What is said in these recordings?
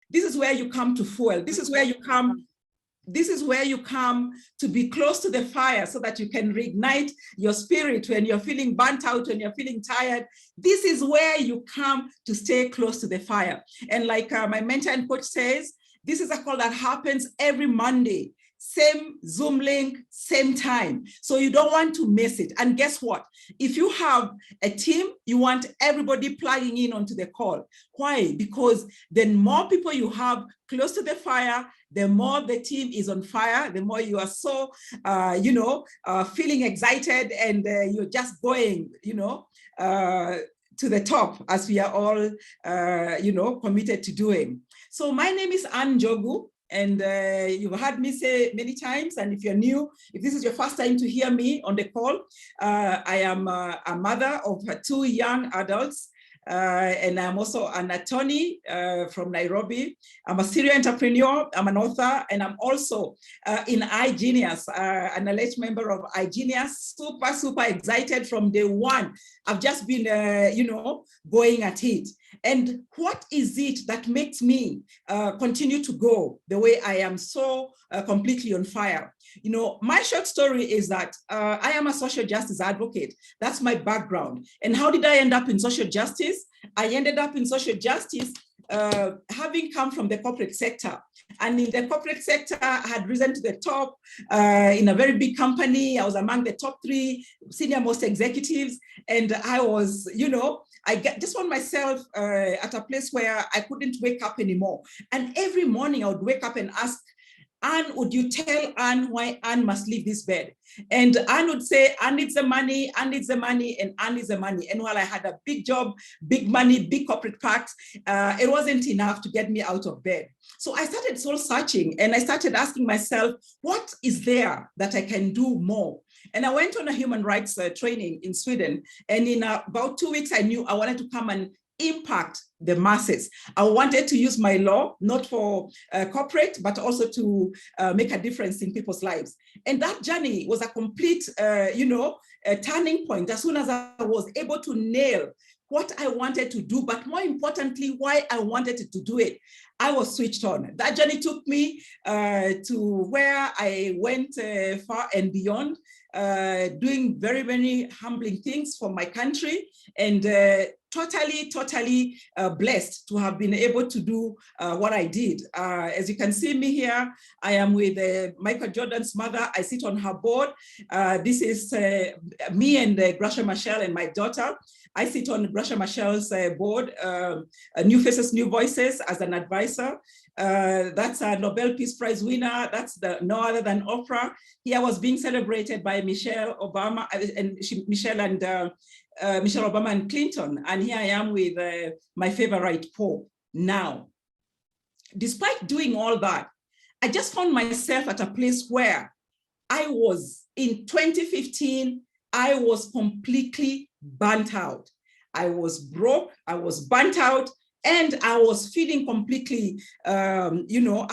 This is where you come to fuel. This is where you come to be close to the fire so that you can reignite your spirit when you're feeling burnt out, when you're feeling tired. This is where you come to stay close to the fire. And like my mentor and coach says, this is a call that happens every Monday. Same Zoom link, same time. So you don't want to miss it. And guess what? If you have a team, you want everybody plugging in onto the call. Why? Because the more people you have close to the fire, the more the team is on fire, the more you are so, feeling excited and you're just going, to the top, as we are all, committed to doing. So my name is Ann Jogu. And you've heard me say many times, and if you're new, if this is your first time to hear me on the call, I am a mother of 2 young adults, and I'm also an attorney from Nairobi. I'm a serial entrepreneur, I'm an author, and I'm also in iGenius, an alleged member of iGenius. Super excited from day one. I've just been, going at it. And what is it that makes me continue to go the way I am so completely on fire? My short story is that I am a social justice advocate. That's my background. And how did I end up in social justice? I ended up in social justice having come from the corporate sector. And in the corporate sector, I had risen to the top in a very big company. I was among the top 3 senior most executives. And I was, I just found myself at a place where I couldn't wake up anymore. And every morning I would wake up and ask, Anne, would you tell Anne why Anne must leave this bed? And Anne would say, Anne needs the money, Anne needs the money, and Anne needs the money. And while I had a big job, big money, big corporate packs, it wasn't enough to get me out of bed. So I started soul searching and I started asking myself, what is there that I can do more? And I went on a human rights training in Sweden. And in about 2 weeks, I knew I wanted to come and impact the masses. I wanted to use my law, not for corporate, but also to make a difference in people's lives. And that journey was a complete, a turning point. As soon as I was able to nail what I wanted to do, but more importantly, why I wanted to do it, I was switched on. That journey took me to where I went far and beyond, doing very, very humbling things for my country, and totally blessed to have been able to do what I did. As you can see me here, I am with Michael Jordan's mother. I sit on her board. This is me and Gracia Machel and my daughter. I sit on Gracia Machel's board, New Faces, New Voices, as an advisor. That's a Nobel Peace Prize winner. That's no other than Oprah. Here was being celebrated by Michelle Obama and Michelle Obama and Clinton. And here I am with my favorite Pope. Now, despite doing all that, I just found myself at a place where I was in 2015, I was completely burnt out. I was broke, I was burnt out, and I was feeling completely, I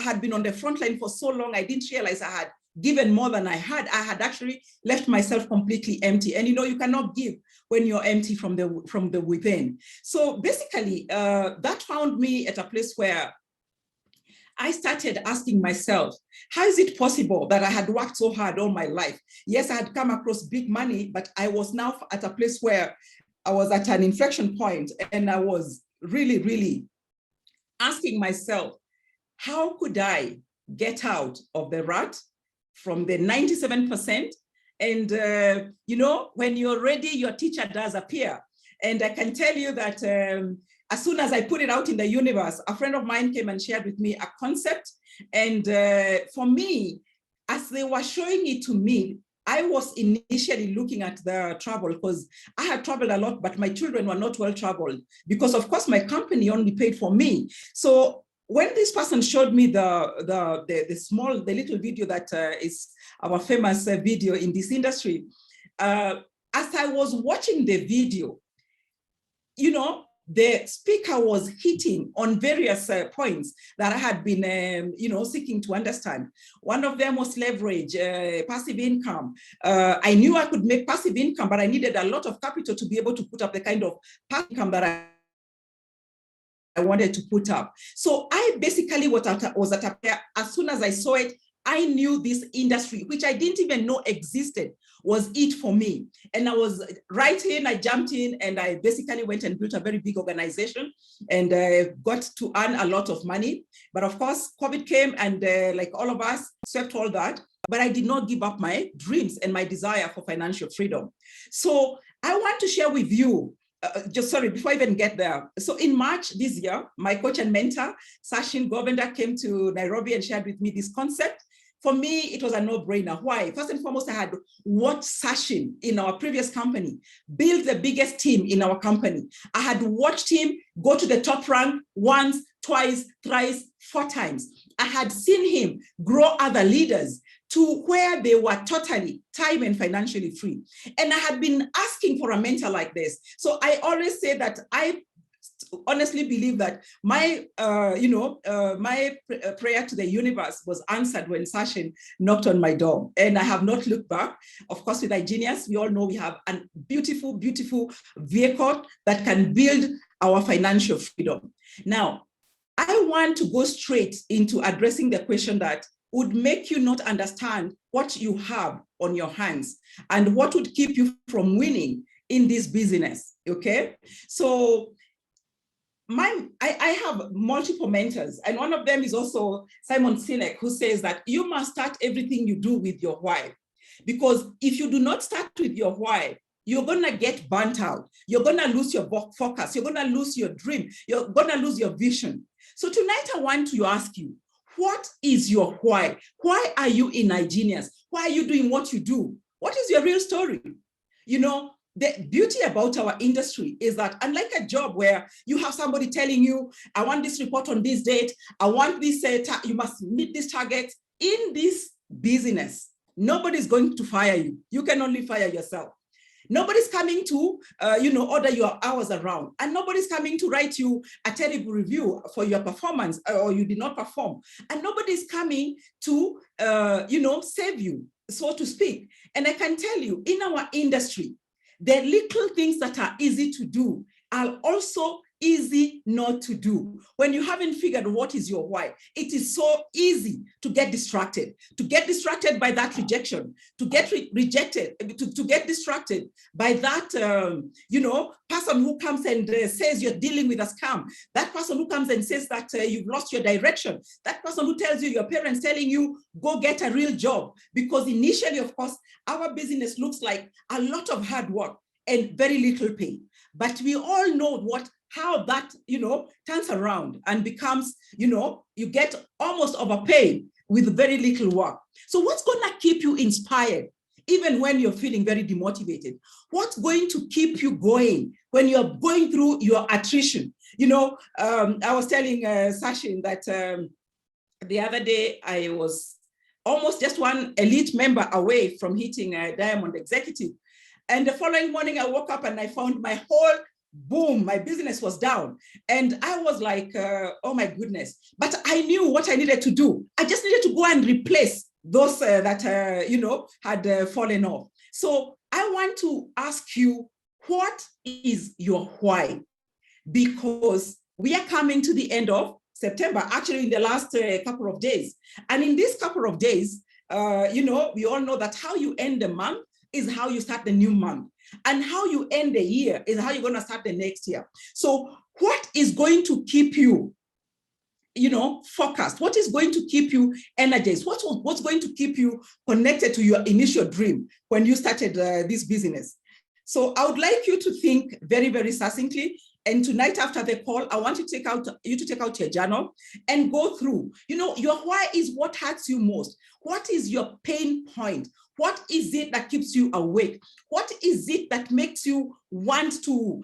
had been on the front line for so long, I didn't realize I had given more than I had. I had actually left myself completely empty. And you cannot give when you're empty from the within. So basically, that found me at a place where I started asking myself, how is it possible that I had worked so hard all my life? Yes, I had come across big money, but I was now at a place where I was at an inflection point, and I was really asking myself, how could I get out of the rut from the 97%? And, when you're ready, your teacher does appear. And I can tell you that as soon as I put it out in the universe, a friend of mine came and shared with me a concept. And for me, as they were showing it to me, I was initially looking at the travel because I had traveled a lot, but my children were not well traveled because, of course, my company only paid for me. So when this person showed me the little video that is our famous video in this industry, as I was watching the video, the speaker was hitting on various points that I had been, seeking to understand. One of them was leverage, passive income. I knew I could make passive income, but I needed a lot of capital to be able to put up the kind of passive income that I I wanted to put up. So I basically was at a, as soon as I saw it, I knew this industry, which I didn't even know existed, was it for me. And I was right in, I jumped in, and I basically went and built a very big organization and got to earn a lot of money. But of course, COVID came and like all of us, swept all that. But I did not give up my dreams and my desire for financial freedom. So I want to share with you, before I even get there. So in March this year, my coach and mentor, Sachin Govender, came to Nairobi and shared with me this concept. For me, it was a no-brainer. Why? First and foremost, I had watched Sachin in our previous company build the biggest team in our company. I had watched him go to the top rank once, twice, thrice, 4 times. I had seen him grow other leaders to where they were totally time and financially free. And I had been asking for a mentor like this. So I always say that I honestly believe that my, my prayer to the universe was answered when Sachin knocked on my door, and I have not looked back. Of course, with iGenius, we all know we have a beautiful, beautiful vehicle that can build our financial freedom. Now, I want to go straight into addressing the question that would make you not understand what you have on your hands and what would keep you from winning in this business, okay? So I have multiple mentors, and one of them is also Simon Sinek, who says that you must start everything you do with your why. Because if you do not start with your why, you're gonna get burnt out. You're gonna lose your focus. You're gonna lose your dream. You're gonna lose your vision. So tonight I want to ask you, what is your why? Why are you in iGenius? Why are you doing what you do? What is your real story? You know, the beauty about our industry is that unlike a job where you have somebody telling you, I want this report on this date, I want this, you must meet this target. In this business, nobody's going to fire you. You can only fire yourself. Nobody's coming to, order your hours around, and nobody's coming to write you a terrible review for your performance or you did not perform. And nobody's coming to, save you, so to speak. And I can tell you, in our industry, the little things that are easy to do are also easy not to do. When you haven't figured what is your why, it is so easy to get distracted by that rejection, to get rejected, to get distracted by that, person who comes and says you're dealing with a scam, that person who comes and says that you've lost your direction, that person who tells you, your parents telling you, go get a real job. Because initially, of course, our business looks like a lot of hard work and very little pay. But we all know how that, turns around and becomes, you get almost overpaid with very little work. So what's going to keep you inspired, even when you're feeling very demotivated? What's going to keep you going when you're going through your attrition? I was telling Sachin that the other day I was almost just one elite member away from hitting a Diamond Executive. And the following morning, I woke up and I found my whole my business was down. And I was like, oh my goodness. But I knew what I needed to do. I just needed to go and replace those that, had fallen off. So I want to ask you, what is your why? Because we are coming to the end of September, actually in the last couple of days. And in this couple of days, we all know that how you end the month is how you start the new month. And how you end the year is how you're going to start the next year. So what is going to keep you, focused? What is going to keep you energized? What's going to keep you connected to your initial dream when you started this business? So I would like you to think very, very succinctly. And tonight after the call, I want you to take out your journal and go through, your why is what hurts you most. What is your pain point? What is it that keeps you awake? What is it that makes you want to,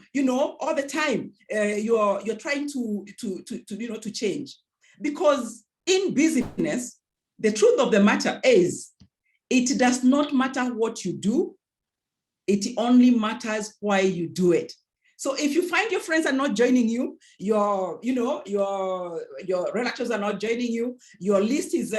all the time you're trying to change? Because in business, the truth of the matter is, it does not matter what you do. It only matters why you do it. So if you find your friends are not joining you, your relatives are not joining you, your list is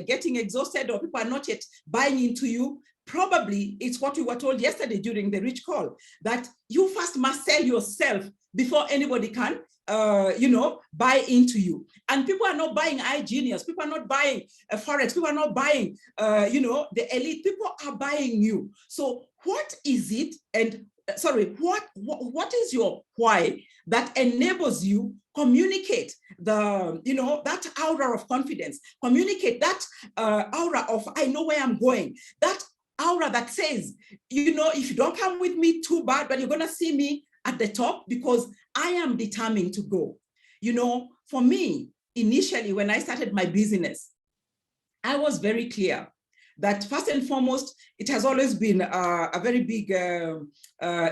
getting exhausted, or people are not yet buying into you, probably it's what we were told yesterday during the Rich Call, that you first must sell yourself before anybody can buy into you. And people are not buying iGenius. People are not buying Forex. People are not buying, the elite. People are buying you. So what is it? And what is your why that enables you communicate that aura of confidence, communicate that aura of, I know where I'm going, that aura that says, if you don't come with me, too bad, but you're going to see me at the top because I am determined to go. For me, initially, when I started my business, I was very clear that first and foremost, it has always been a very big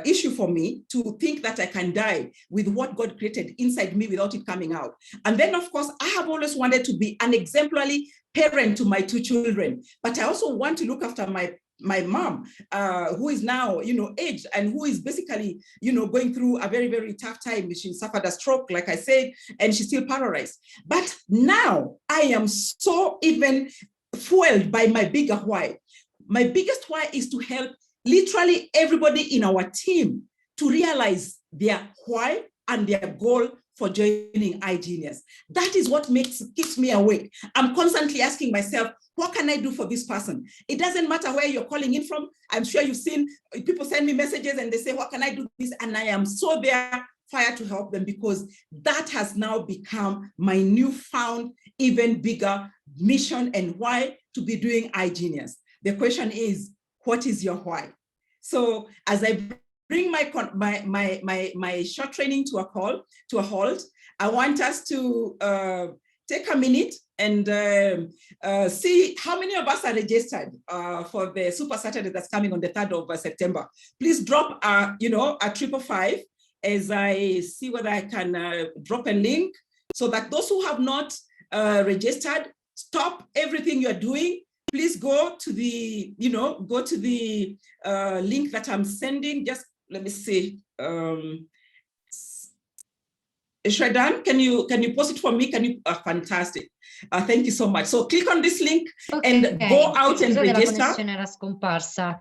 issue for me to think that I can die with what God created inside me without it coming out. And then, of course, I have always wanted to be an exemplary parent to my 2 children, but I also want to look after my mom, who is now, aged and who is basically, going through a very, very tough time. She suffered a stroke, like I said, and she's still paralyzed. But now I am so even fueled by my bigger why. My biggest why is to help literally everybody in our team to realize their why and their goal for joining iGenius. That is what keeps me awake. I'm constantly asking myself, what can I do for this person? It doesn't matter where you're calling in from. I'm sure you've seen people send me messages and they say, what can I do this? And I am so there, fire to help them, because that has now become my newfound, even bigger mission and why to be doing iGenius. The question is, what is your why? So as I bring my short training to a halt, I want us to take a minute and see how many of us are registered for the Super Saturday that's coming on the 3rd of September. Please drop a 555 as I see whether I can drop a link so that those who have not registered, stop everything you're doing. Please go to the, link that I'm sending. Just let me see. Shredan, can you post it for me? Can you? Fantastic. Thank you so much. So click on this link and go out and register. La connessione era scomparsa.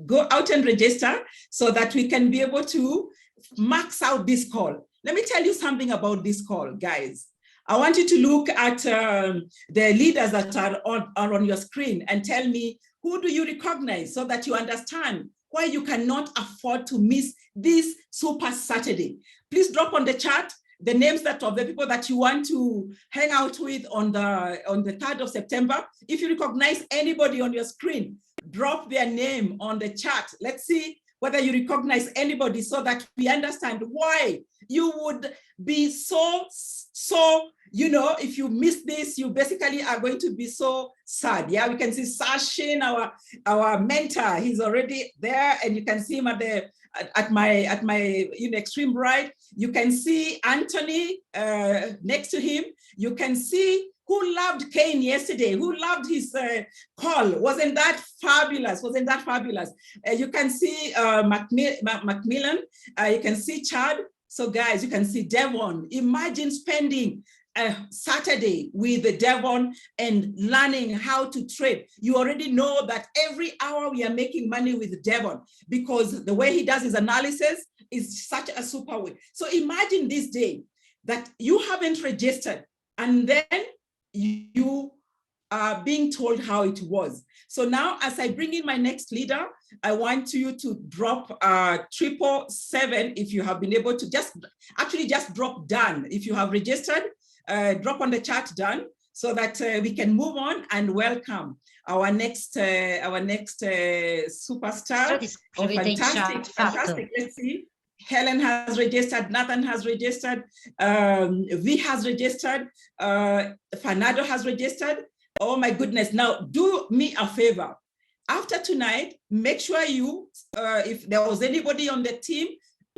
Go out and register so that we can be able to max out this call. Let me tell you something about this call, guys. I want you to look at the leaders that are on your screen and tell me, who do you recognize so that you understand why you cannot afford to miss this Super Saturday. Please drop on the chat the names of the people that you want to hang out with on the 3rd of September. If you recognize anybody on your screen, drop their name on the chat. Let's see whether you recognize anybody so that we understand why you would be so, if you miss this, you basically are going to be so sad. Yeah, we can see Sashin, our mentor, he's already there, and you can see him at my extreme right. You can see Anthony next to him. You can see who loved Kane yesterday, who loved his call. Wasn't that fabulous? Wasn't that fabulous? You can see Macmillan, you can see Chad. So guys, you can see Devon. Imagine spending a Saturday with Devon and learning how to trade. You already know that every hour we are making money with Devon because the way he does his analysis is such a super way. So imagine this day that you haven't registered and then you are being told how it was. So now as I bring in my next leader, I want you to drop 777 if you have been able to just drop done. If you have registered, drop on the chat done so that we can move on and welcome our next superstar. Oh, fantastic. Let's see. Helen has registered, Nathan has registered, V has registered, Fanado has registered. Oh my goodness. Now do me a favor. After tonight, make sure you, if there was anybody on the team,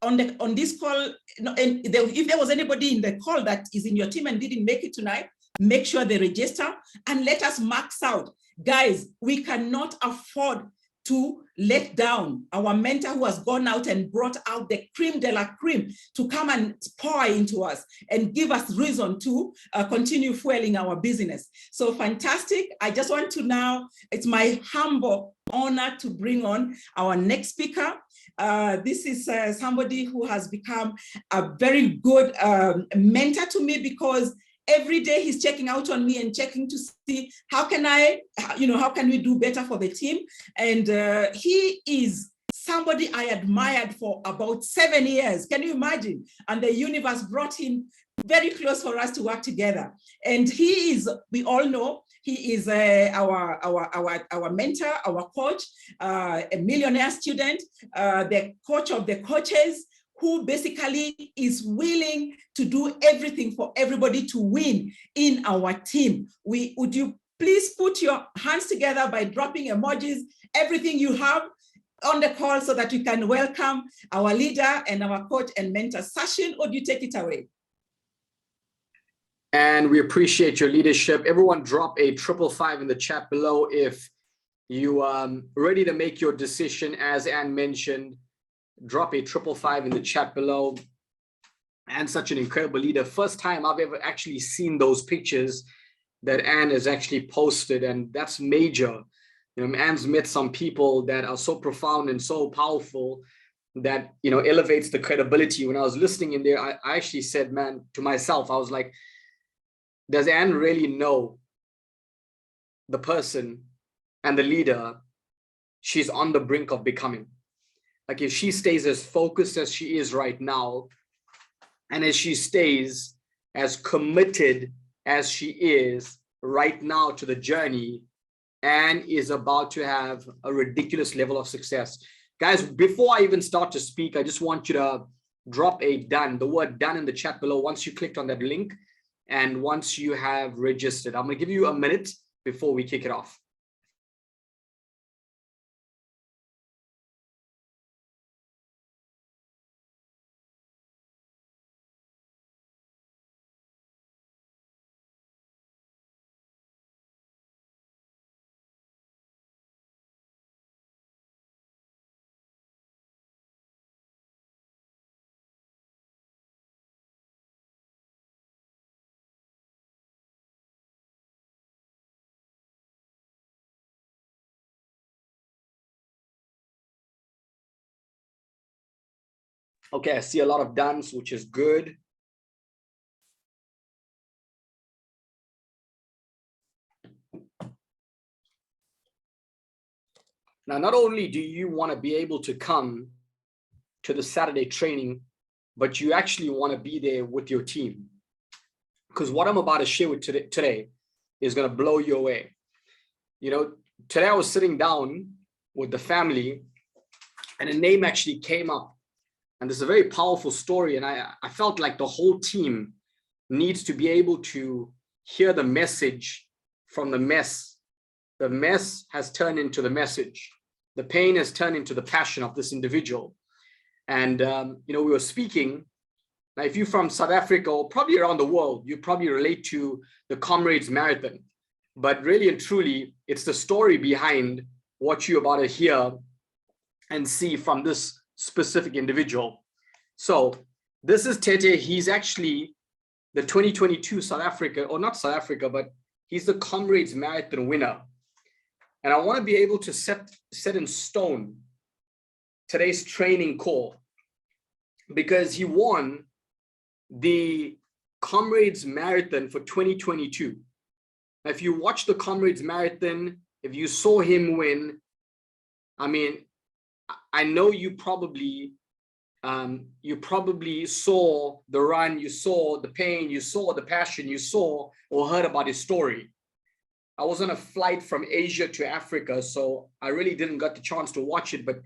on this call, and if there was anybody in the call that is in your team and didn't make it tonight, make sure they register and let us max out. Guys, we cannot afford to let down our mentor who has gone out and brought out the creme de la creme to come and pour into us and give us reason to continue fueling our business. So fantastic. I just want to now, it's my humble honor to bring on our next speaker. This is somebody who has become a very good mentor to me, because every day he's checking out on me and checking to see how can how can we do better for the team. And he is somebody I admired for about 7 years. Can you imagine? And the universe brought him very close for us to work together. And he is, we all know, he is our mentor, our coach, a millionaire student, the coach of the coaches, who basically is willing to do everything for everybody to win in our team. Would you please put your hands together by dropping emojis, everything you have on the call, so that we can welcome our leader and our coach and mentor. Sachin, would you take it away? And we appreciate your leadership. Everyone drop a 555 in the chat below if you are ready to make your decision. As Anne mentioned, drop a 555 in the chat below. And such an incredible leader. First time I've ever actually seen those pictures that Anne has actually posted, and that's major. You know, Anne's met some people that are so profound and so powerful that, you know, elevates the credibility. When I was listening in there, I actually said, man, to myself, I was like, does Anne really know the person and the leader she's on the brink of becoming? Like, if she stays as focused as she is right now, and as she stays as committed as she is right now to the journey, Anne is about to have a ridiculous level of success. Guys, before I even start to speak, I just want you to drop a done, the word done in the chat below once you clicked on that link and once you have registered. I'm going to give you a minute before we kick it off. Okay, I see a lot of dones, which is good. Now, not only do you want to be able to come to the Saturday training, but you actually want to be there with your team. Because what I'm about to share with today is going to blow you away. You know, today I was sitting down with the family and a name actually came up. And this is a very powerful story. And I felt like the whole team needs to be able to hear the message from the mess. The mess has turned into the message. The pain has turned into the passion of this individual. And, you know, we were speaking. Now, if you're from South Africa or probably around the world, you probably relate to the Comrades Marathon. But really and truly, it's the story behind what you're about to hear and see from this specific individual. So this is Tete. He's actually the 2022 South Africa, or not South Africa, but he's the Comrades Marathon winner. And I want to be able to set in stone today's training call, because he won the Comrades Marathon for 2022. Now, if you watch the Comrades Marathon, if you saw him win, I mean, I know you probably saw the run, you saw the pain, you saw the passion, you saw or heard about his story. I was on a flight from Asia to Africa, so I really didn't get the chance to watch it, but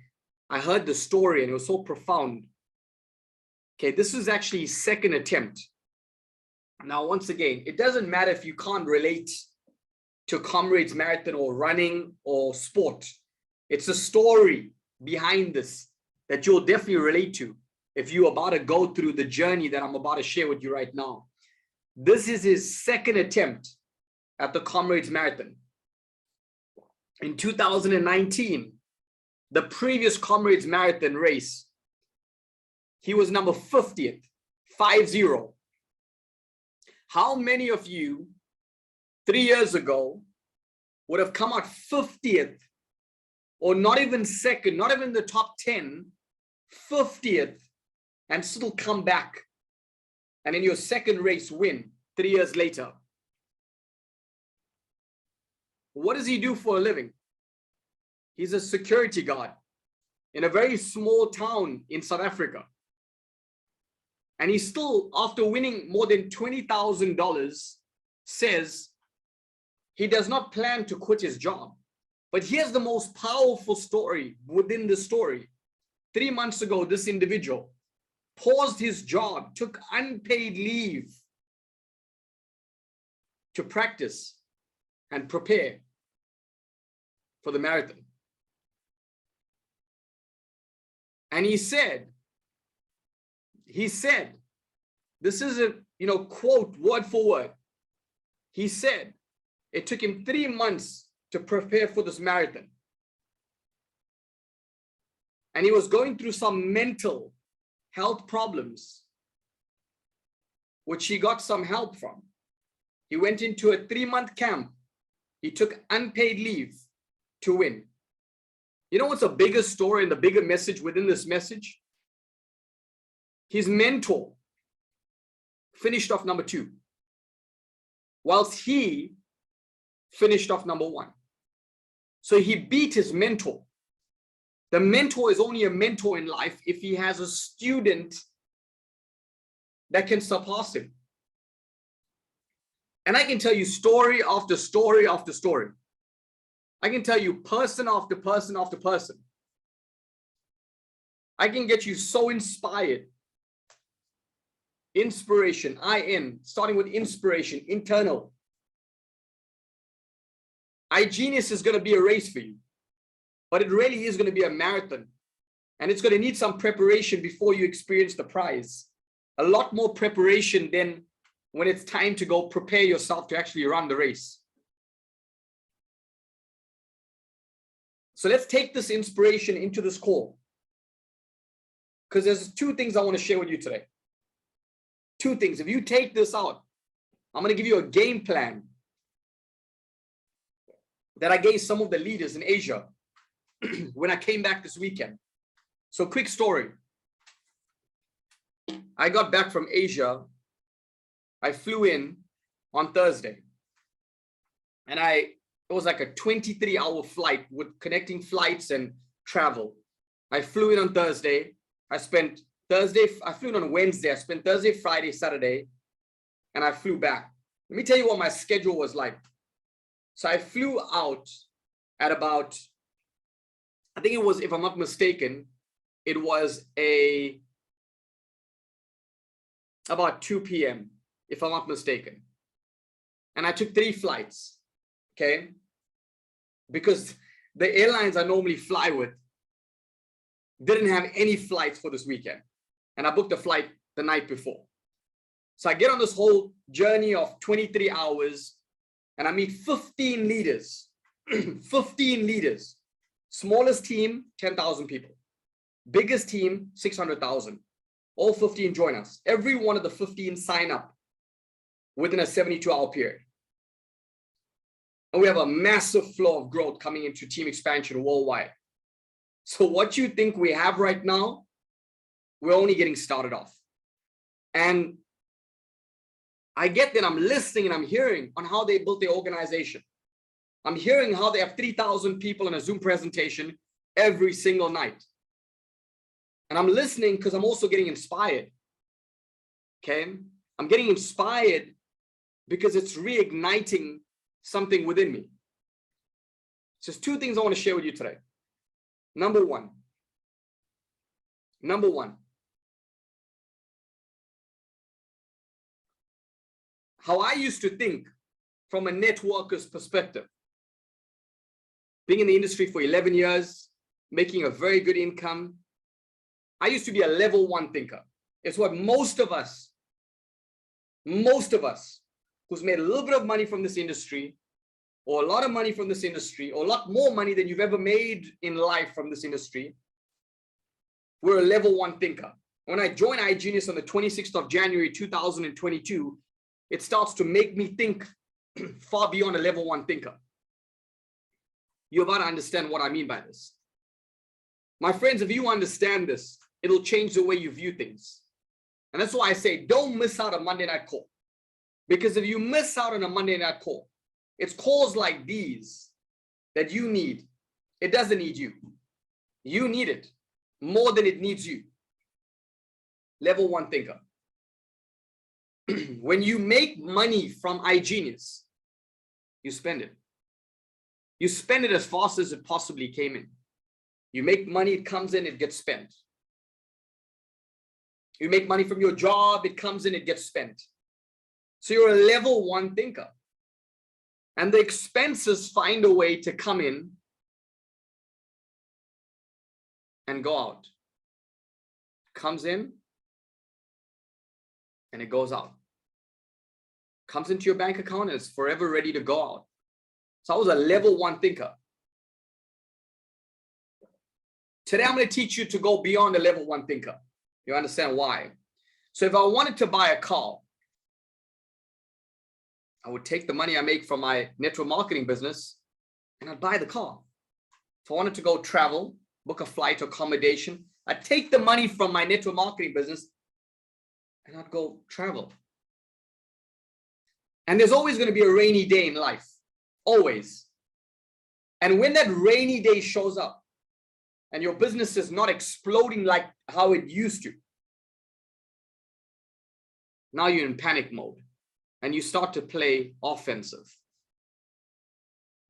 I heard the story and it was so profound. Okay, this is actually his second attempt. Now, once again, it doesn't matter if you can't relate to Comrades Marathon or running or sport. It's a story behind this that you'll definitely relate to if you're about to go through the journey that I'm about to share with you right now. This is his second attempt at the Comrades Marathon. In 2019, the previous Comrades Marathon race, he was number 50th, 50. How many of you 3 years ago would have come out 50th, or not even second, not even the top 10 50th, and still come back and in your second race win 3 years later. What does he do for a living? He's a security guard in a very small town in South Africa. And he still, after winning more than $20,000, says he does not plan to quit his job. But here's the most powerful story within the story. 3 months ago, this individual paused his job, took unpaid leave to practice and prepare for the marathon. And he said, this is a, quote, word for word. He said, it took him 3 months to prepare for this marathon. And he was going through some mental health problems, which he got some help from. He went into a 3-month camp. He took unpaid leave to win. You know what's a bigger story and the bigger message within this message? His mentor finished off number 2, whilst he finished off number 1. So he beat his mentor. The mentor is only a mentor in life if he has a student that can surpass him. And I can tell you story after story after story. I can tell you person after person after person. I can get you so inspired. Inspiration, IN, starting with inspiration, internal. iGenius is going to be a race for you, but it really is going to be a marathon, and it's going to need some preparation before you experience the prize. A lot more preparation than when it's time to go prepare yourself to actually run the race. So let's take this inspiration into this call, because there's 2 things I want to share with you today. 2 things. If you take this out, I'm going to give you a game plan that I gave some of the leaders in Asia when I came back this weekend. So quick story. I got back from Asia. I flew in on Thursday, and it was like a 23-hour flight with connecting flights and travel. I flew in on Thursday. I flew in on Wednesday. I spent Thursday, Friday, Saturday, and I flew back. Let me tell you what my schedule was like. So I flew out at about, I think it was, if I'm not mistaken, it was about 2 p.m., if I'm not mistaken. And I took 3 flights, okay? Because the airlines I normally fly with didn't have any flights for this weekend. And I booked a flight the night before. So I get on this whole journey of 23 hours and I meet 15 leaders, 15 leaders. Smallest team, 10,000 people. Biggest team, 600,000. All 15 join us. Every one of the 15 sign up within a 72-hour period. And we have a massive flow of growth coming into team expansion worldwide. So what you think we have right now, we're only getting started off. And I get that I'm listening and I'm hearing on how they built their organization. I'm hearing how they have 3,000 people in a Zoom presentation every single night. And I'm listening because I'm also getting inspired. Okay? I'm getting inspired because it's reigniting something within me. So there's 2 things I want to share with you today. Number one, how I used to think from a networker's perspective. Being in the industry for 11 years, making a very good income, I used to be a level 1 thinker. It's what most of us who's made a little bit of money from this industry, or a lot of money from this industry, or a lot more money than you've ever made in life from this industry, we're a level 1 thinker. When I joined iGenius on the 26th of January, 2022, it starts to make me think far beyond a level 1 thinker. You're about to understand what I mean by this. My friends, if you understand this, it'll change the way you view things. And that's why I say, don't miss out on Monday night call. Because if you miss out on a Monday night call, it's calls like these that you need. It doesn't need you. You need it more than it needs you. Level 1 thinker. When you make money from iGenius, you spend it. You spend it as fast as it possibly came in. You make money, it comes in, it gets spent. You make money from your job, it comes in, it gets spent. So you're a level 1 thinker. And the expenses find a way to come in and go out. Comes in and it goes out. Comes into your bank account and it's forever ready to go out. So I was a level 1 thinker. Today, I'm going to teach you to go beyond a level 1 thinker. You understand why? So if I wanted to buy a car, I would take the money I make from my network marketing business and I'd buy the car. If I wanted to go travel, book a flight, accommodation, I'd take the money from my network marketing business and I'd go travel. And there's always going to be a rainy day in life. Always. And when that rainy day shows up and your business is not exploding like how it used to, now you're in panic mode and you start to play offensive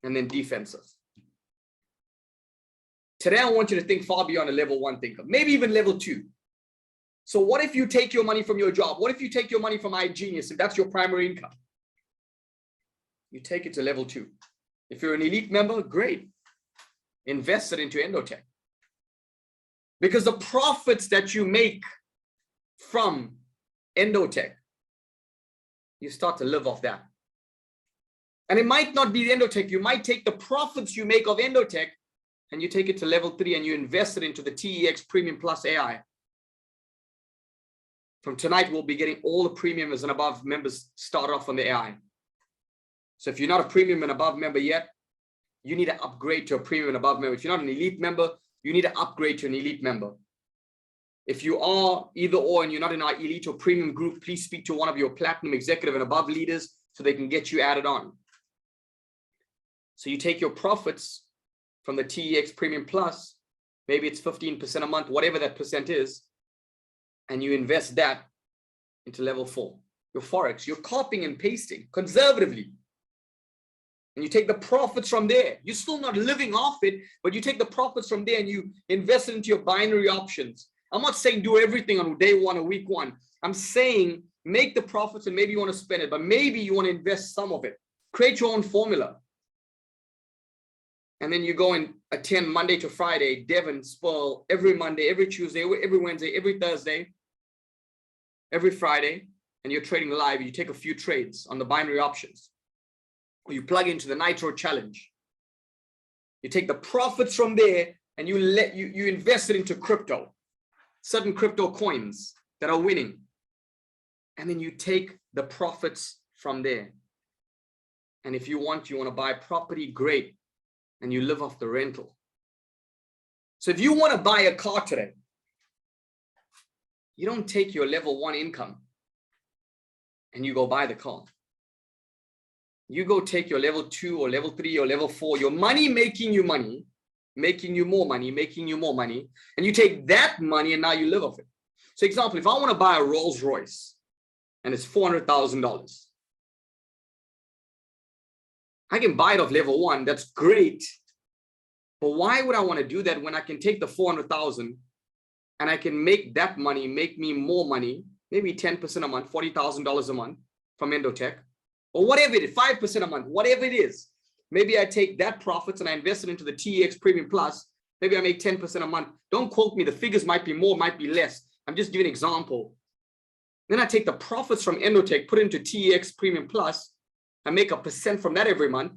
and then defensive. Today, I want you to think far beyond a level 1 thinker, maybe even level 2. So what if you take your money from your job? What if you take your money from iGenius, if that's your primary income? You take it to level 2. If you're an elite member, great. Invest it into Endotech. Because the profits that you make from Endotech, you start to live off that. And it might not be Endotech. You might take the profits you make of Endotech and you take it to level 3 and you invest it into the TEX Premium Plus AI. From tonight, we'll be getting all the premiums and above members start off on the AI. So if you're not a premium and above member yet, you need to upgrade to a premium and above member. If you're not an elite member, you need to upgrade to an elite member. If you are either or and you're not in our elite or premium group, please speak to one of your platinum executive and above leaders so they can get you added on. So you take your profits from the TEX Premium Plus, maybe it's 15% a month, whatever that percent is, and you invest that into level 4. Your Forex, you're copying and pasting conservatively. And you take the profits from there. You're still not living off it, but you take the profits from there and you invest it into your binary options. I'm not saying do everything on day 1 or week 1. I'm saying make the profits and maybe you want to spend it, but maybe you want to invest some of it. Create your own formula. And then you go and attend Monday to Friday, Devon, Spurl, every Monday, every Tuesday, every Wednesday, every Thursday, every Friday, and you're trading live. You take a few trades on the binary options. Or you plug into the Nitro Challenge. You take the profits from there and you invest it into crypto, certain crypto coins that are winning. And then you take the profits from there. And if you want to buy property, great. And you live off the rental. So if you want to buy a car today, you don't take your level 1 income and you go buy the car. You go take your level 2 or level 3 or level 4, your money making you money, making you more money, making you more money, and you take that money and now you live off it. So example, if I want to buy a Rolls Royce and it's $400,000, I can buy it off level 1. That's great. But why would I want to do that when I can take the 400,000 and I can make that money, make me more money, maybe 10% a month, $40,000 a month from Endotech, or whatever it is, 5% a month, whatever it is. Maybe I take that profits and I invest it into the TEX Premium Plus. Maybe I make 10% a month. Don't quote me. The figures might be more, might be less. I'm just giving an example. Then I take the profits from Endotech, put it into TEX Premium Plus. I make a percent from that every month.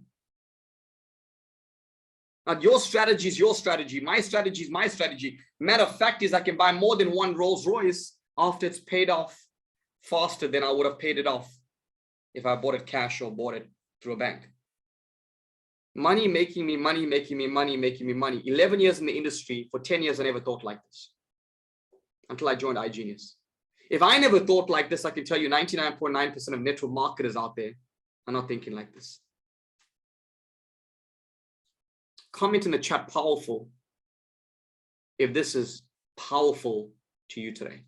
Now, your strategy is your strategy. My strategy is my strategy. Matter of fact is I can buy more than one Rolls Royce after it's paid off faster than I would have paid it off if I bought it cash or bought it through a bank. Money making me money, making me money, making me money. 11 years in the industry. For 10 years, I never thought like this. until I joined iGenius. If I never thought like this, I can tell you 99.9% of network marketers out there are not thinking like this. Comment in the chat powerful if this is powerful to you today.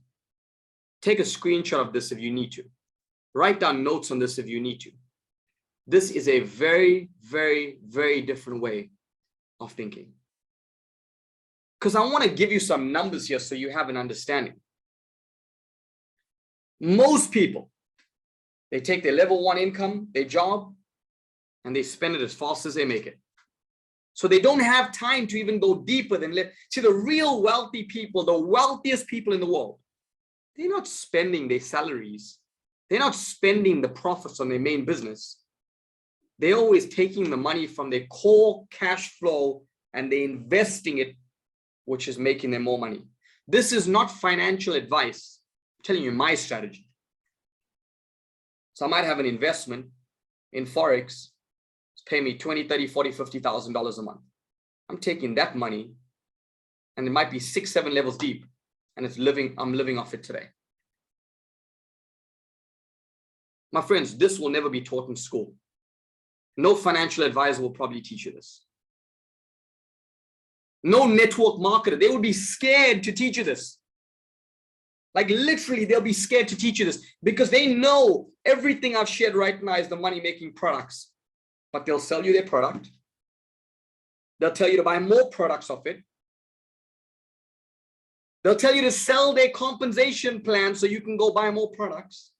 Take a screenshot of this if you need to. Write down notes on this if you need to. This is a very, very, very different way of thinking. Because I want to give you some numbers here so you have an understanding. Most people, they take their level 1 income, their job, and they spend it as fast as they make it. So they don't have time to even go deeper than see the real wealthy people, the wealthiest people in the world. They're not spending their salaries. They're not spending the profits on their main business. They're always taking the money from their core cash flow and they're investing it, which is making them more money. This is not financial advice. I'm telling you my strategy. So I might have an investment in Forex. It's paying me $20, $30, $40, $50,000 a month. I'm taking that money and it might be 6, 7 levels deep and I'm living off it today. My friends, this will never be taught in school. No financial advisor will probably teach you this. No network marketer, they would be scared to teach you this. Like literally, they'll be scared to teach you this because they know everything I've shared right now is the money-making products. But they'll sell you their product. They'll tell you to buy more products of it. They'll tell you to sell their compensation plan so you can go buy more products.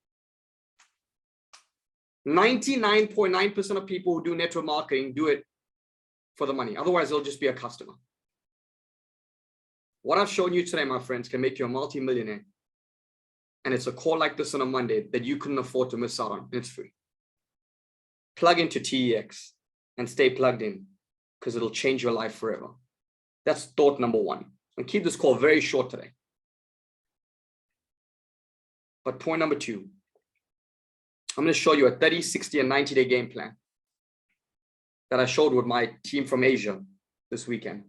99.9% of people who do network marketing do it for the money. Otherwise, they'll just be a customer. What I've shown you today, my friends, can make you a multi-millionaire. And it's a call like this on a Monday that you couldn't afford to miss out on. It's free. Plug into TEX and stay plugged in because it'll change your life forever. That's thought number 1. And keep this call very short today. But point number 2, I'm going to show you a 30, 60, and 90-day game plan that I showed with my team from Asia this weekend.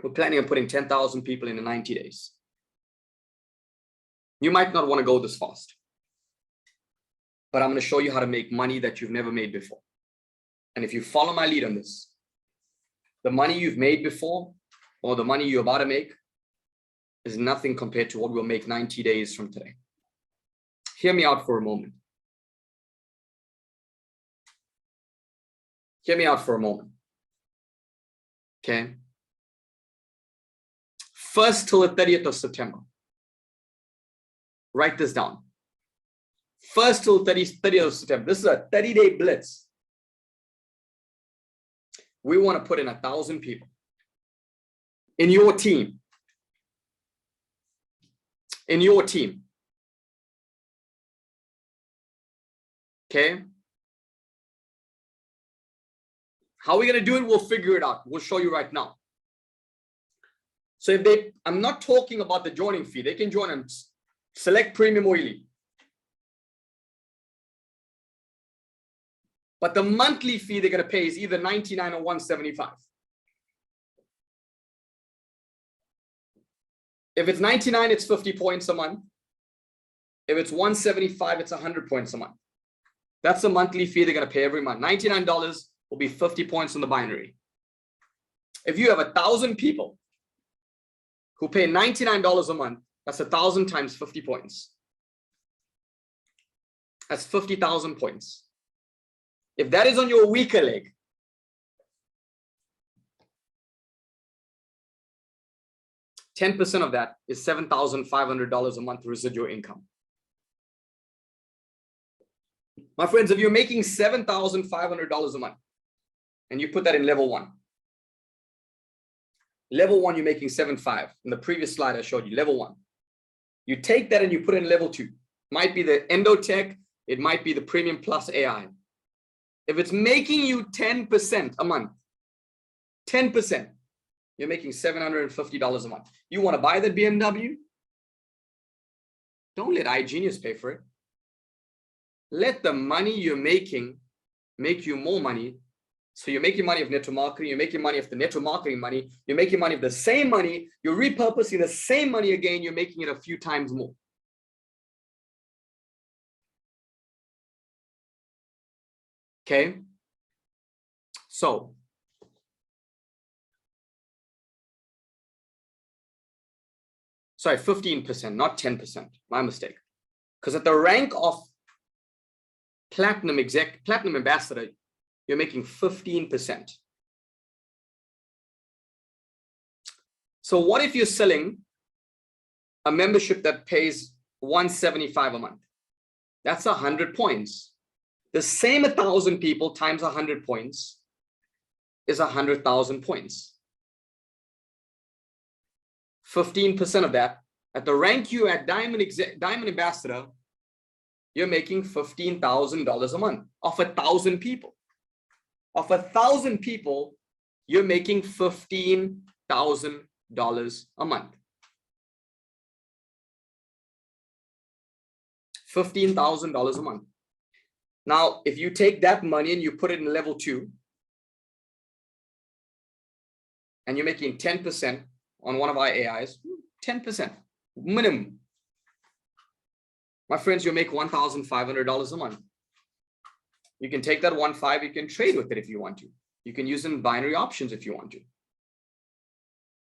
We're planning on putting 10,000 people in 90 days. You might not want to go this fast, but I'm going to show you how to make money that you've never made before. And if you follow my lead on this, the money you've made before or the money you're about to make is nothing compared to what we'll make 90 days from today. Hear me out for a moment. Hear me out for a moment. Okay. 1st till the 30th of September. Write this down. 1st till 30th of September. This is a 30-day blitz. We want to put in 1,000 people in your team. In your team. Okay. How are we going to do it? We'll figure it out. We'll show you right now. So if I'm not talking about the joining fee. They can join and select premium or elite. But the monthly fee they're going to pay is either $99 or $175. If it's $99, it's 50 points a month. If it's $175, it's 100 points a month. That's the monthly fee they're going to pay every month. $99 will be 50 points on the binary. If you have 1,000 people who pay $99 a month, that's 1,000 times 50 points. That's 50,000 points. If that is on your weaker leg, %10 of that is $7,500 a month residual income. My friends, if you're making $7,500 a month and you put that in level 1, level 1, you're making 7.5. In the previous slide, I showed you level 1. You take that and you put it in level 2. Might be the Endotech. It might be the Premium Plus AI. If it's making you 10% a month, 10%, you're making $750 a month. You want to buy that BMW? Don't let iGenius pay for it. Let the money you're making make you more money So you're making money of network marketing, you're making money of the network marketing money, you're making money of the same money, you're repurposing the same money again, you're making it a few times more. Okay. So sorry, 15%, not 10%, my mistake. Because at the rank of platinum ambassador, you're making 15%. So what if you're selling a membership that pays $175 a month? That's 100 points. The same 1,000 people times 100 points is 100,000 points. 15% of that, at the rank you at Diamond Ambassador, you're making $15,000 a month of 1,000 people. Of 1,000 people, you're making $15,000 a month. $15,000 a month. Now, if you take that money and you put it in level 2, and you're making 10% on one of our AIs, 10% minimum. My friends, you'll make $1,500 a month. You can take that 1.5, you can trade with it if you want to. You can use it in binary options if you want to.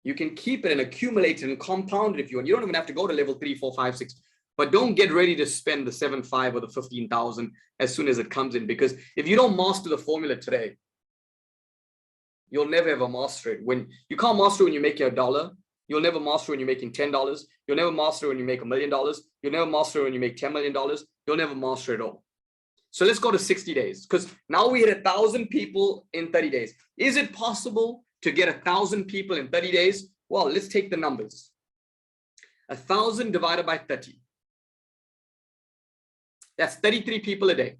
You can keep it and accumulate it and compound it if you want. You don't even have to go to level 3, 4, 5, 6. But don't get ready to spend the 7.5 or the 15,000 as soon as it comes in, because if you don't master the formula today, you'll never ever master it. When you can't master it when you make $1, you'll never master it when you're making $10. You'll never master it when you make $1 million. You'll never master it when you make $10 million. You'll never master it all. So let's go to 60 days, because now we hit 1,000 people in 30 days. Is it possible to get 1,000 people in 30 days? Well, let's take the numbers. 1,000 divided by 30. That's 33 people a day.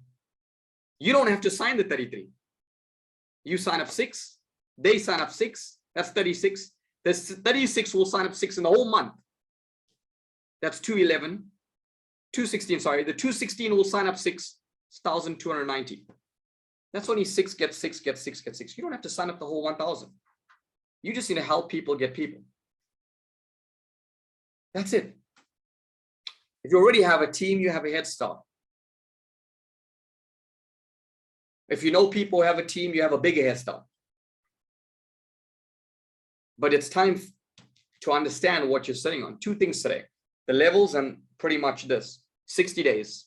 You don't have to sign the 33. You sign up 6. They sign up 6. That's 36. The 36 will sign up 6 in the whole month. That's 211. 216, sorry. The 216 will sign up 6. It's 1,290. That's only 6 gets 6 gets 6 gets 6. You don't have to sign up the whole 1,000. You just need to help people get people. That's it. If you already have a team, you have a head start. If you know people who have a team, you have a bigger head start. But it's time to understand what you're sitting on. 2 things today, the levels and pretty much this, 60 days.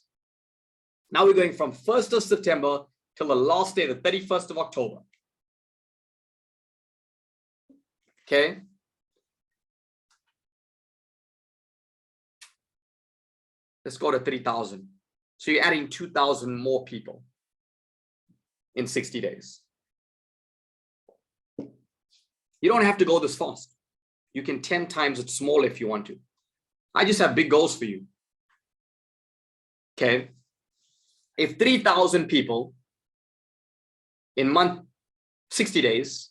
Now we're going from 1st of September till the last day, the 31st of October. Okay. Let's go to 3,000. So you're adding 2,000 more people in 60 days. You don't have to go this fast. You can 10 times it smaller if you want to. I just have big goals for you. Okay. If 3,000 people in 60 days,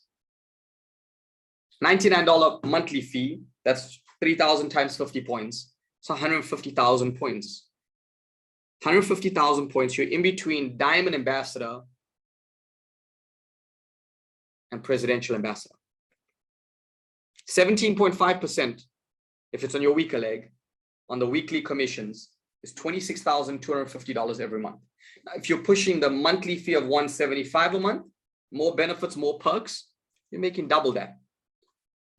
$99 monthly fee, that's 3,000 times 50 points. It's 150,000 points. 150,000 points. You're in between Diamond Ambassador and Presidential Ambassador. 17.5% if it's on your weaker leg on the weekly commissions is $26,250 every month. Now, if you're pushing the monthly fee of $175 a month, more benefits, more perks, you're making double that.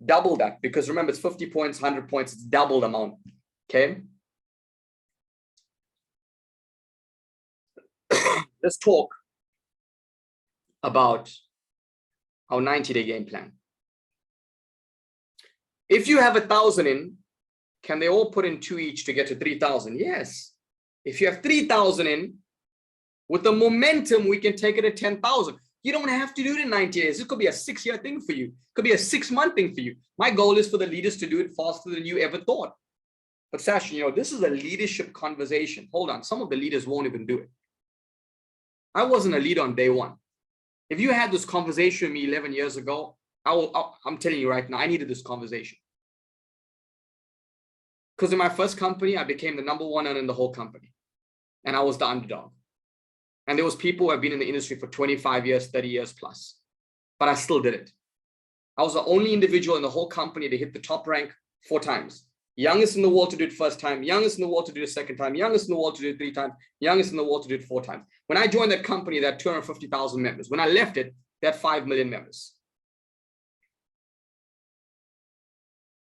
Double that, because remember, it's 50 points, 100 points, it's double the amount. Okay. Let's talk about our 90-day game plan. If you have 1,000 in, can they all put in 2 each to get to 3,000? Yes. If you have 3,000 in, with the momentum, we can take it to 10,000. You don't have to do it in 90 days. It could be a 6-year thing for you. It could be a 6-month thing for you. My goal is for the leaders to do it faster than you ever thought. But Sasha, you know, this is a leadership conversation. Hold on. Some of the leaders won't even do it. I wasn't a leader on day one. If you had this conversation with me 11 years ago, I'm telling you right now, I needed this conversation. Because in my first company, I became the #1 earner in the whole company. And I was the underdog. And there was people who have been in the industry for 25 years, 30 years plus. but I still did it. I was the only individual in the whole company to hit the top rank 4 times. Youngest in the world to do it first time, youngest in the world to do it second time, youngest in the world to do it 3 times, youngest in the world to do it 4 times. When I joined that company, they had 250,000 members. When I left it, they had 5 million members.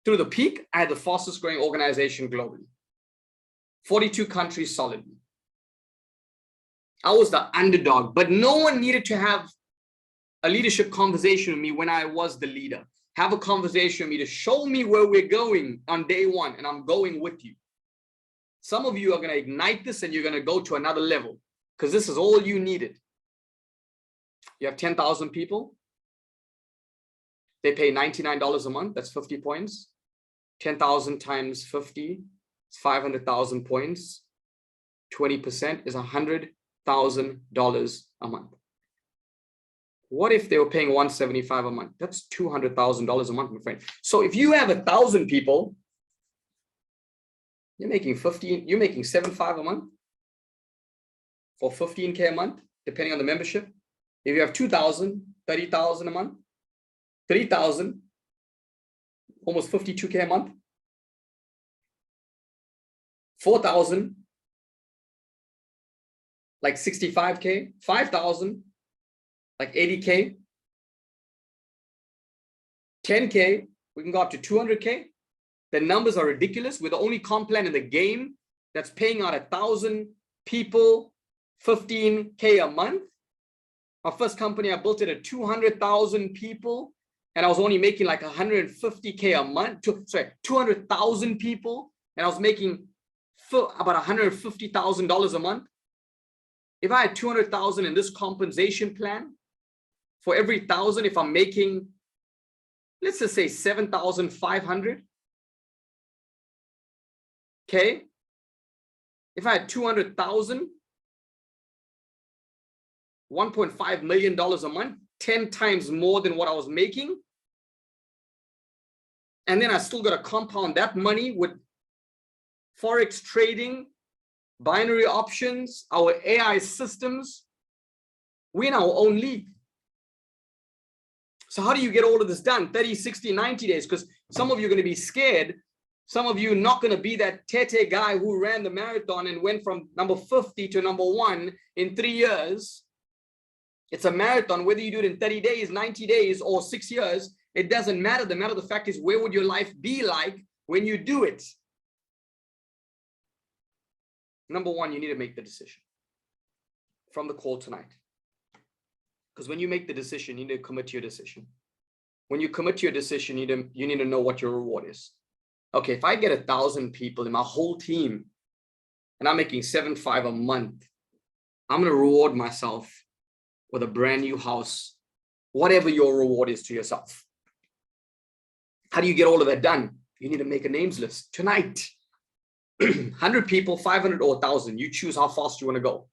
Through the peak, I had the fastest growing organization globally. 42 countries solidly. I was the underdog, but no one needed to have a leadership conversation with me when I was the leader. Have a conversation with me to show me where we're going on day 1, and I'm going with you. Some of you are going to ignite this and you're going to go to another level because this is all you needed. You have 10,000 people. They pay $99 a month. That's 50 points. 10,000 times 50 is 500,000 points. 20% is $100,000 a month. What if they were paying $175 a month? That's $200,000 a month, my friend. So if you have 1,000 people, you're making 75 a month for 15K a month, depending on the membership. If you have 2,000, 30,000 a month, 3,000, almost 52K a month, 4,000, like 65K, 5,000, like 80K, 10K, we can go up to 200K. The numbers are ridiculous. We're the only comp plan in the game that's paying out 1,000 people, 15K a month. My first company, I built it at 200,000 people, and I was only making like 150K a month. 200,000 people, and I was making about $150,000 a month. If I had 200,000 in this compensation plan, for every 1,000, if I'm making, let's just say 7,500. Okay. If I had 200,000, $1.5 million a month, 10 times more than what I was making. And then I still got to compound that money with Forex trading, binary options, our AI systems. We're in our own league. So how do you get all of this done? 30, 60, 90 days? Because some of you are going to be scared. Some of you are not going to be that Tete guy who ran the marathon and went from number 50 to number 1 in 3 years. It's a marathon, whether you do it in 30 days, 90 days, or 6 years, it doesn't matter. The matter of the fact is, where would your life be like when you do it? Number 1, you need to make the decision from the call tonight. Because when you make the decision, you need to commit to your decision. When you commit to your decision, you need to know what your reward is. Okay, if I get 1,000 people in my whole team and I'm making $7,500 a month, I'm going to reward myself with a brand new house, whatever your reward is to yourself. How do you get all of that done? You need to make a names list tonight. 100 people, 500 or 1,000. You choose how fast you want to go.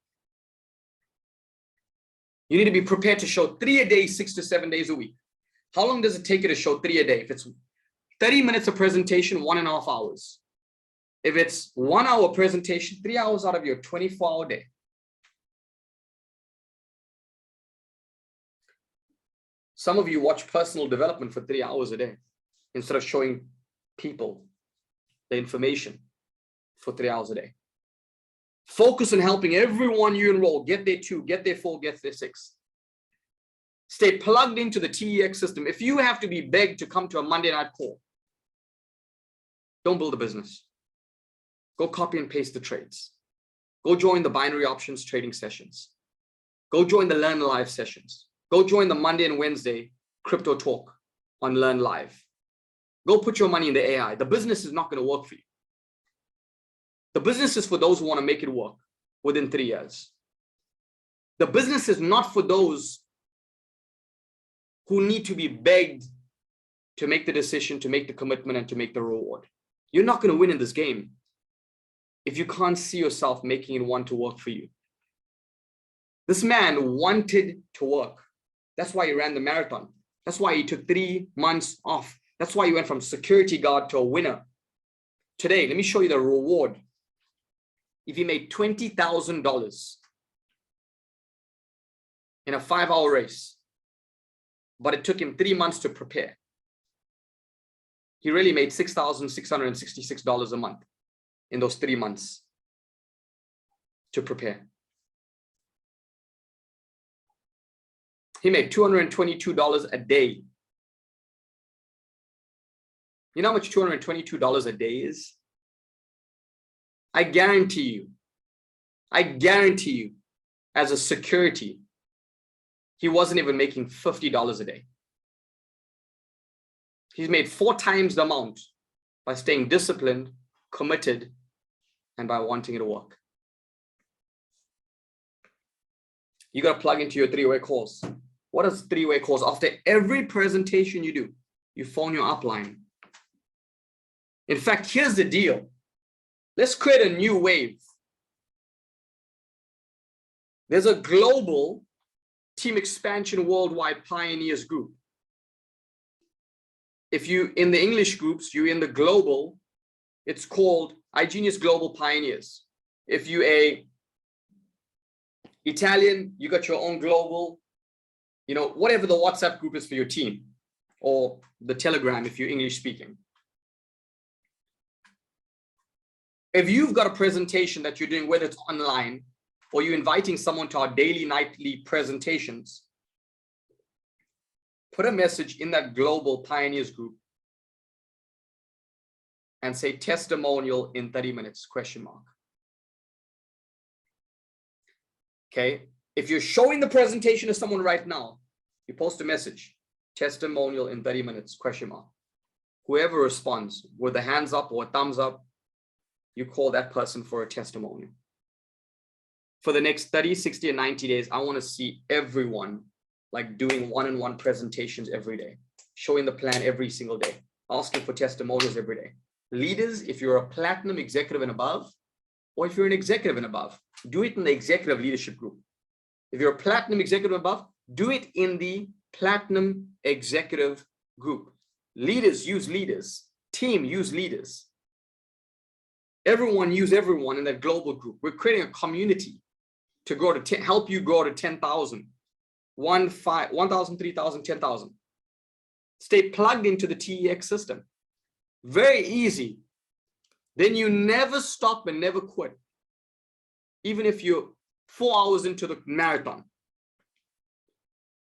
You need to be prepared to show 3 a day, 6 to 7 days a week. How long does it take you to show 3 a day? If it's 30 minutes of presentation, 1.5 hours. If it's 1 hour presentation, 3 hours out of your 24-hour day. Some of you watch personal development for 3 hours a day instead of showing people the information for 3 hours a day. Focus on helping everyone you enroll get their 2, get their 4, get their 6. Stay plugged into the TEX system. If you have to be begged to come to a Monday night call, don't build a business. Go copy and paste the trades. Go join the binary options trading sessions. Go join the Learn Live sessions. Go join the Monday and Wednesday crypto talk on Learn Live. Go put your money in the AI. The business is not going to work for you. The business is for those who want to make it work within 3 years. The business is not for those who need to be begged to make the decision, to make the commitment, and to make the reward. You're not going to win in this game if you can't see yourself making it want to work for you. This man wanted to work. That's why he ran the marathon. That's why he took 3 months off. That's why he went from security guard to a winner. Today, let me show you the reward. If you made $20,000 in a 5-hour race, but it took him 3 months to prepare. He really made $6,666 a month in those 3 months to prepare. He made $222 a day. You know how much $222 a day is? I guarantee you, as a security, he wasn't even making $50 a day. He's made 4 times the amount by staying disciplined, committed, and by wanting it to work. You got to plug into your 3-way calls. What is 3-way calls? After every presentation you do, you phone your upline. In fact, here's the deal. Let's create a new wave. There's a global team expansion worldwide pioneers group. If you in the English groups, you're in the global, it's called iGenius Global Pioneers. If you a Italian, you got your own global, you know, whatever the WhatsApp group is for your team, or the Telegram if you're English speaking. If you've got a presentation that you're doing, whether it's online or you're inviting someone to our daily, nightly presentations, put a message in that global pioneers group and say testimonial in 30 minutes, ? Okay. If you're showing the presentation to someone right now, you post a message, testimonial in 30 minutes, ? Whoever responds with a hands up or a thumbs up, you call that person for a testimonial. For the next 30, 60, and 90 days, I want to see everyone like doing one-on-one presentations every day, showing the plan every single day, asking for testimonials every day. Leaders, if you're a platinum executive and above, or if you're an executive and above, do it in the executive leadership group. If you're a platinum executive and above, do it in the platinum executive group. Leaders use leaders. Team use leaders. Everyone use everyone in that global group. We're creating a community to grow to help you grow to 10,000, 1,000, 3,000, 10,000. Stay plugged into the TEX system. Very easy. Then you never stop and never quit. Even if you're 4 hours into the marathon,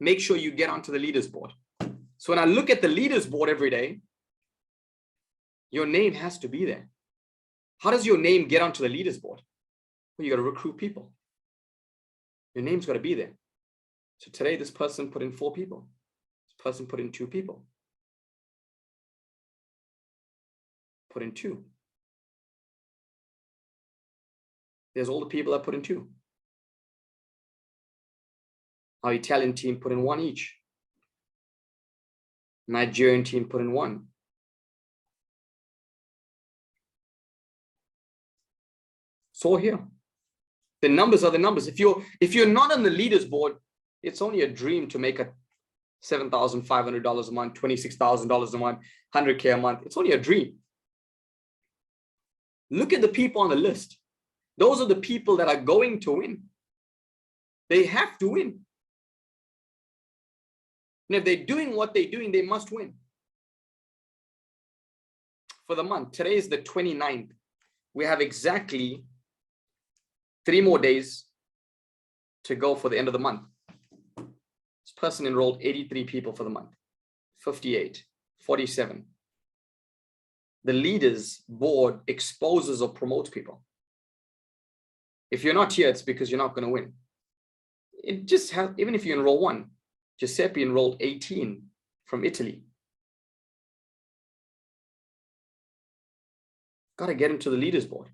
make sure you get onto the leaders board. So when I look at the leaders board every day, your name has to be there. How does your name get onto the leaders board? Well, you got to recruit people. Your name's got to be there. So today, this person put in 4 people. This person put in 2 people. Put in 2. There's all the people that put in 2. Our Italian team put in 1 each. Nigerian team put in 1. So here, the numbers are the numbers. If you're not on the leaders board, it's only a dream to make a $7,500 a month, $26,000 a month, 100K a month. It's only a dream. Look at the people on the list. Those are the people that are going to win. They have to win. And if they're doing what they're doing, they must win. For the month, today is the 29th. We have exactly 3 more days to go for the end of the month. This person enrolled 83 people for the month, 58, 47. The leaders board exposes or promotes people. If you're not here, it's because you're not going to win. It just has, even if you enroll 1, Giuseppe enrolled 18 from Italy. Got to get into the leaders board.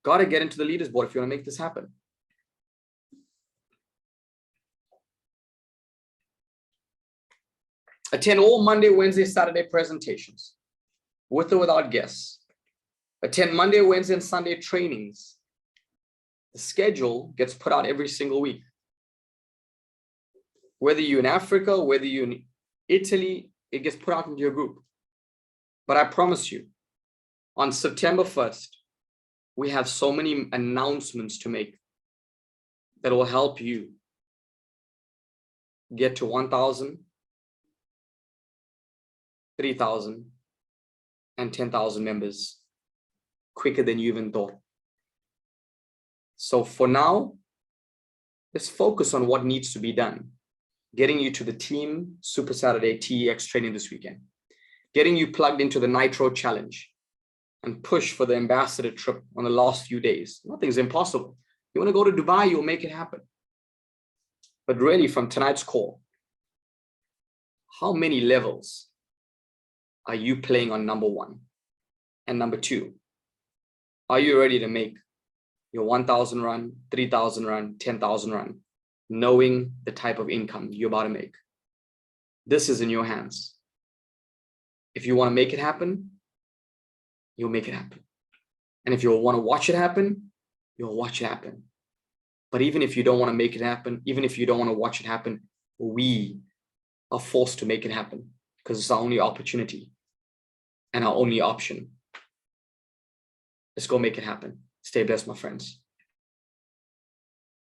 Got to get into the leaders board if you want to make this happen. Attend all Monday, Wednesday, Saturday presentations with or without guests. Attend Monday, Wednesday, and Sunday trainings. The schedule gets put out every single week. Whether you're in Africa, whether you're in Italy, it gets put out into your group. But I promise you, on September 1st, we have so many announcements to make. that will help you get to 1,000, 3,000, and 10,000 members quicker than you even thought. So for now, let's focus on what needs to be done. Getting you to the Team Super Saturday TEX training this weekend, getting you plugged into the Nitro Challenge, and push for the ambassador trip on the last few days. Nothing's impossible. You want to go to Dubai, you'll make it happen. But really, from tonight's call, how many levels are you playing on number one? And number two, are you ready to make your 1,000 run, 3,000 run, 10,000 run, knowing the type of income you're about to make? This is in your hands. If you want to make it happen, you'll make it happen. And if you want to watch it happen, you'll watch it happen. But even if you don't want to make it happen, even if you don't want to watch it happen, we are forced to make it happen because it's our only opportunity and our only option. Let's go make it happen. Stay blessed, my friends.